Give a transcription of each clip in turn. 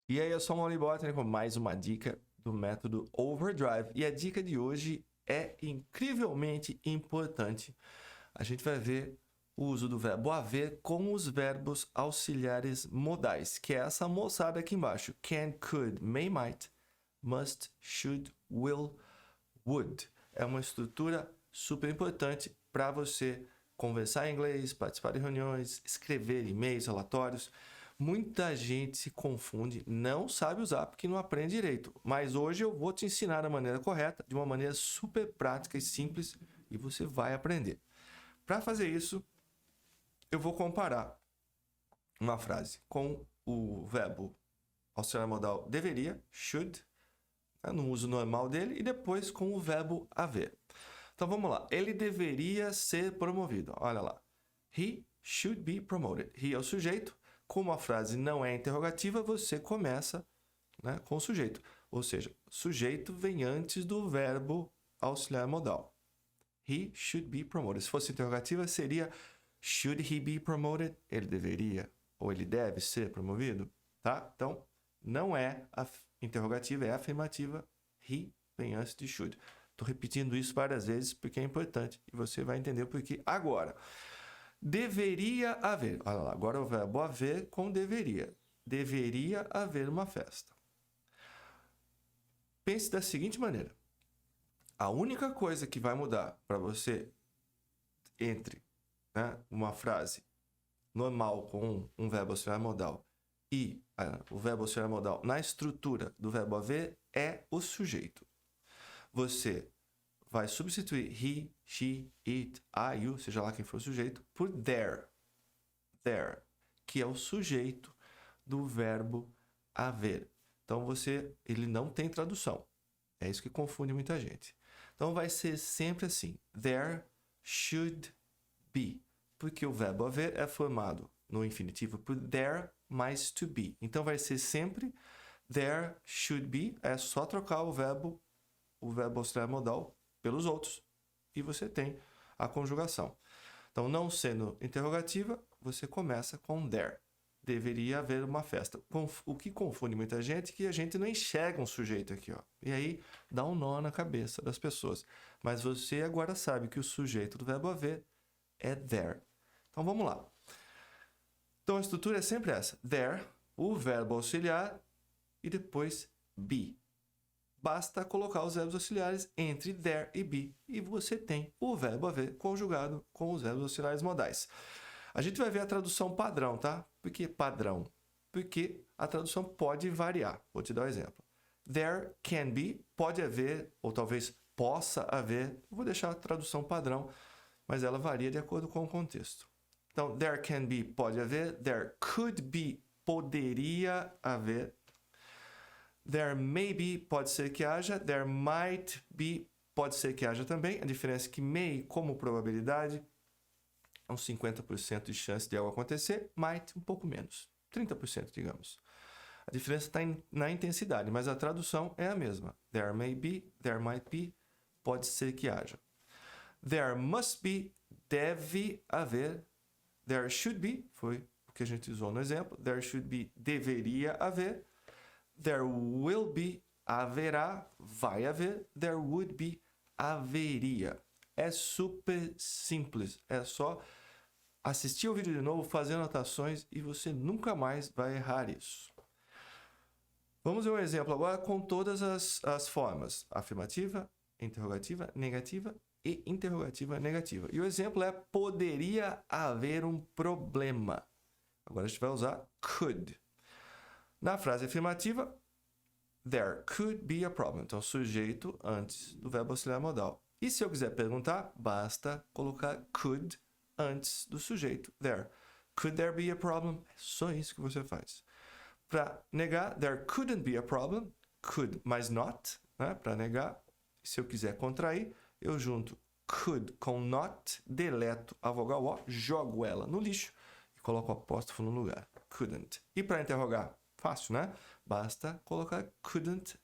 E aí, eu sou o Mauri Botany com mais uma dica do método Overdrive. E a dica de hoje é incrivelmente importante. A gente vai ver o uso do verbo haver com os verbos auxiliares modais, que é essa moçada aqui embaixo. Can, could, may, might, must, should, will, would. É uma estrutura super importante para você conversar em inglês, participar de reuniões, escrever e-mails, relatórios. Muita gente se confunde, não sabe usar porque não aprende direito. Mas hoje eu vou te ensinar da maneira correta, de uma maneira super prática e simples, e você vai aprender. Para fazer isso, eu vou comparar uma frase com o verbo auxiliar modal deveria, should, no uso normal dele, e depois com o verbo haver. Então vamos lá. Ele deveria ser promovido. Olha lá. He should be promoted. He é o sujeito. Como a frase não é interrogativa, você começa, né, com o sujeito. Ou seja, sujeito vem antes do verbo auxiliar modal. He should be promoted. Se fosse interrogativa, seria should he be promoted? Ele deveria ou ele deve ser promovido? Tá? Então, não é interrogativa, é afirmativa. He vem antes de should. Estou repetindo isso várias vezes porque é importante e você vai entender o porquê agora. Deveria haver. Olha lá, agora o verbo haver com deveria. Deveria haver uma festa. Pense da seguinte maneira. A única coisa que vai mudar para você entre, né, uma frase normal com um verbo auxiliar modal e o verbo auxiliar modal na estrutura do verbo haver é o sujeito. Você vai substituir he, she, it, I, you, seja lá quem for o sujeito, por there. There, que é o sujeito do verbo haver. Então, ele não tem tradução. É isso que confunde muita gente. Então, vai ser sempre assim. There should be. Porque o verbo haver é formado no infinitivo por there mais to be. Então, vai ser sempre there should be. É só trocar o verbo auxiliar modal pelos outros. E você tem a conjugação. Então, não sendo interrogativa, você começa com there. Deveria haver uma festa. O que confunde muita gente é que a gente não enxerga um sujeito aqui, ó. E aí dá um nó na cabeça das pessoas. Mas você agora sabe que o sujeito do verbo haver é there. Então vamos lá. Então a estrutura é sempre essa. There, o verbo auxiliar e depois be. Basta colocar os verbos auxiliares entre there e be e você tem o verbo haver conjugado com os verbos auxiliares modais. A gente vai ver a tradução padrão, tá? Por que padrão? Porque a tradução pode variar. Vou te dar um exemplo. There can be, pode haver, ou talvez possa haver. Vou deixar a tradução padrão, mas ela varia de acordo com o contexto. Então, there can be, pode haver. There could be, poderia haver. There may be, pode ser que haja. There might be, pode ser que haja também. A diferença é que may, como probabilidade, é uns 50% de chance de algo acontecer. Might, um pouco menos. 30%, digamos. A diferença está na intensidade, mas a tradução é a mesma. There may be, there might be, pode ser que haja. There must be, deve haver. There should be, foi o que a gente usou no exemplo. There should be, deveria haver. There will be, haverá, vai haver. There would be, haveria. É super simples. É só assistir o vídeo de novo, fazer anotações e você nunca mais vai errar isso. Vamos ver um exemplo agora com todas as formas. Afirmativa, interrogativa, negativa e interrogativa negativa. E o exemplo é poderia haver um problema. Agora a gente vai usar could. Na frase afirmativa, there could be a problem. Então, sujeito antes do verbo auxiliar modal. E se eu quiser perguntar, basta colocar could antes do sujeito there. Could there be a problem? É só isso que você faz. Para negar, there couldn't be a problem. Could, mas not, né? Para negar. Se eu quiser contrair, eu junto could com not, deleto a vogal O, jogo ela no lixo e coloco o apóstrofo no lugar. Couldn't. E para interrogar? Fácil, né? Basta colocar couldn't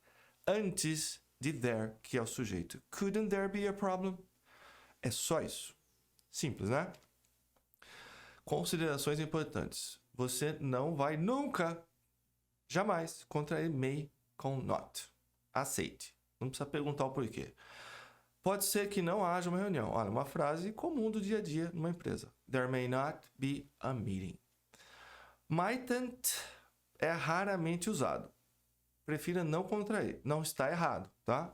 antes de there, que é o sujeito. Couldn't there be a problem? É só isso. Simples, né? Considerações importantes. Você não vai nunca Jamais contrair may com not. Aceite. Não precisa perguntar o porquê. Pode ser que não haja uma reunião. Olha, uma frase comum do dia a dia numa empresa. There may not be a meeting. Mightn't é raramente usado. Prefira não contrair. Não está errado, tá?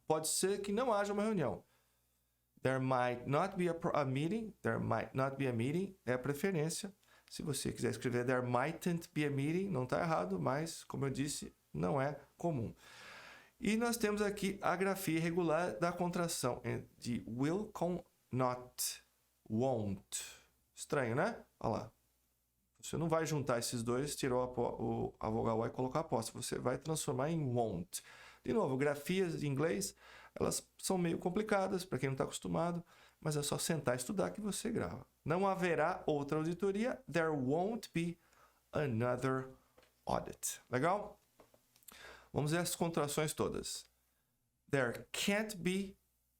Pode ser que não haja uma reunião. There might not be a meeting. There might not be a meeting é a preferência. Se você quiser escrever there mightn't be a meeting, não está errado, mas, como eu disse, não é comum. E nós temos aqui a grafia irregular da contração de will com not, won't. Estranho, né? Olha lá. Você não vai juntar esses dois, tirou a vogal O e colocar a apóstrofo. Você vai transformar em won't. De novo, grafias de inglês, elas são meio complicadas para quem não está acostumado, mas é só sentar e estudar que você grava. Não haverá outra auditoria. There won't be another audit. Legal? Vamos ver as contrações todas. There can't be,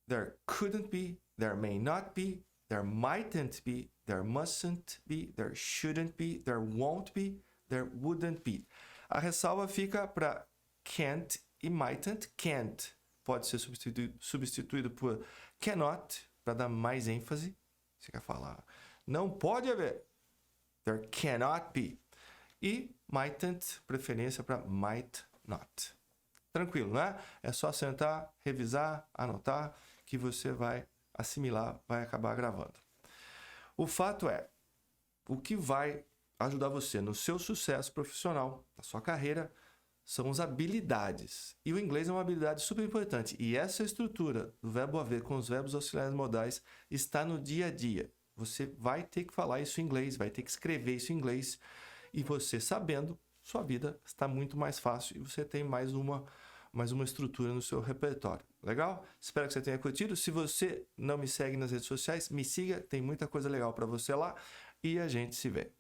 there couldn't be, there may not be, there mightn't be, there mustn't be, there shouldn't be, there won't be, there wouldn't be. A ressalva fica para can't e mightn't. Can't pode ser substituído por cannot, para dar mais ênfase. Você quer falar, não pode haver. There cannot be. E mightn't, preferência para might not. Tranquilo, né? É só sentar, revisar, anotar, que você vai assimilar, vai acabar gravando. O fato é, o que vai ajudar você no seu sucesso profissional, na sua carreira, são as habilidades. E o inglês é uma habilidade super importante. E essa estrutura do verbo haver com os verbos auxiliares modais está no dia a dia. Você vai ter que falar isso em inglês, vai ter que escrever isso em inglês. E você sabendo, sua vida está muito mais fácil e você tem mais uma estrutura no seu repertório. Legal? Espero que você tenha curtido. Se você não me segue nas redes sociais, me siga. Tem muita coisa legal para você lá e a gente se vê.